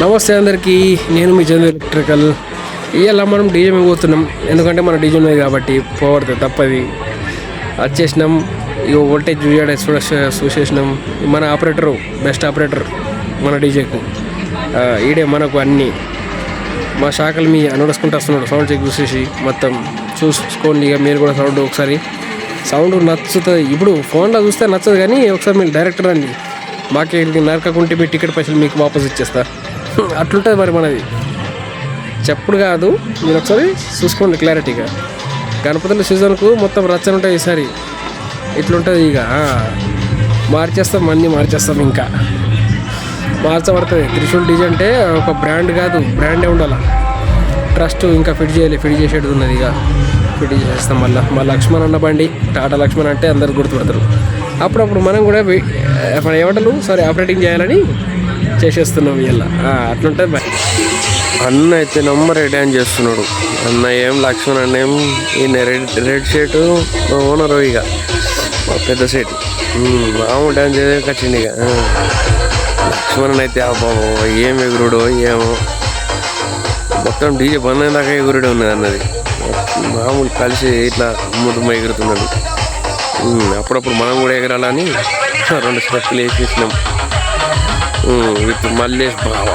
నమస్తే అందరికీ, నేను మీ చంద్ర ఎలక్ట్రికల్. ఇవాళ మనం డీజే మీద పోతున్నాం, ఎందుకంటే మన డీజే మీద కాబట్టి పోవడదు తప్పది. వచ్చేసినాం, ఇక వోల్టేజ్ చూసేసినాం. మన ఆపరేటరు బెస్ట్ ఆపరేటర్ మన డీజేకు, ఈడే మనకు అన్నీ మా శాఖలు మీ అనుడసుకుంటూ వస్తున్నాడు. సౌండ్ చెక్ చూసేసి మొత్తం చూసుకోండి. ఇక మీరు కూడా సౌండ్ ఒకసారి సౌండ్ నచ్చుతుంది. ఇప్పుడు ఫోన్లో చూస్తే నచ్చదు, కానీ ఒకసారి మీరు డైరెక్టర్ అండి, మాకే నరకకుంటే మీ టికెట్ పైసలు మీకు వాపస్ ఇచ్చేస్తా. అట్లుంటుంది మరి మనది. చెప్పుడు కాదు, మీరు ఒకసారి చూసుకోండి క్లారిటీగా. గణపతుల సీజన్కు మొత్తం రచ్చన ఉంటాయి. ఈసారి ఇట్లుంటుంది. ఇక మార్చేస్తాం, అన్నీ మార్చేస్తాం. ఇంకా మార్చబడుతుంది. త్రిశూల్ డీజే అంటే ఒక బ్రాండ్ కాదు, బ్రాండే ఉండాలి. ట్రస్ట్ ఇంకా ఫిట్ చేసేది ఉన్నది. ఇక ఫిట్ చేసేస్తాం. మా లక్ష్మణ్ అన్న బండి, టాటా లక్ష్మణ్ అంటే అందరు గుర్తుపడతారు. అప్పుడప్పుడు మనం కూడా మన ఏమంటారు ఆపరేటింగ్ చేయాలని చేసేస్తున్నాం. ఇలా అట్లుంటుంది మరి. అన్న అయితే నంబర్ డాన్స్ చేస్తున్నాడు. అన్న ఏం లక్ష్మణ్ అన్న ఏం ఈయన రెడ్ షర్టు ఓనరు, ఇక పెద్ద షర్ట్ మామూలు డాన్స్ చేసిండు. ఇక లక్ష్మణ్ అయితే బాబు ఏం ఎగురుడు ఏమో, మొత్తం డీజే బంద్ అయిన దాకా ఎగురుడే ఉన్నది అన్నది. మామూలు కలిసి ఇట్లా ముద్దుమ ఎగురుతున్నాడు. అప్పుడప్పుడు మనం కూడా ఎగరాలని 2 స్టెప్పులు వేసేసినాం. విత్ మల్లేష్ బావా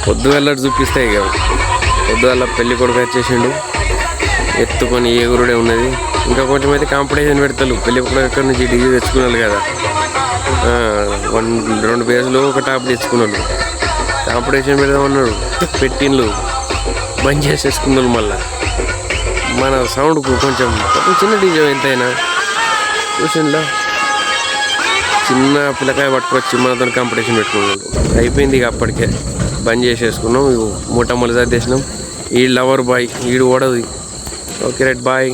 పొద్దుగల్ల చూపిస్తాయి. ఇక పొద్దుగల్ల పెళ్లి కొడుకు వచ్చేసిండు, ఎత్తుకొని ఎగురుడే ఉన్నది. ఇంకా కొంచెం అయితే కాంపిటీషన్ పెడతారు. పెళ్లి కొడుకు ఎక్కడి నుంచి డీజే తెచ్చుకున్నారు కదా, 2 బేసులు ఒక టాప్ తెచ్చుకున్నాడు. కాంపిటీషన్ పెడదామన్నాడు, పెట్టిండ్లు బంద్ చేసేసుకున్నారు. మళ్ళీ మన సౌండ్కు కొంచెం చిన్న డీజే ఎంతైనా చూసిందా, చిన్న పిల్లకాయ పట్టుకొచ్చి మనతో కాంపిటీషన్ పెట్టుకున్నాడు. అయిపోయింది. ఇక అప్పటికే బంద్ చేసేసుకున్నాం. మూట మొదలు సర్దేసినాం. ఈ లవర్ బాయ్ ఈడు ఓడదు. Okay right bye.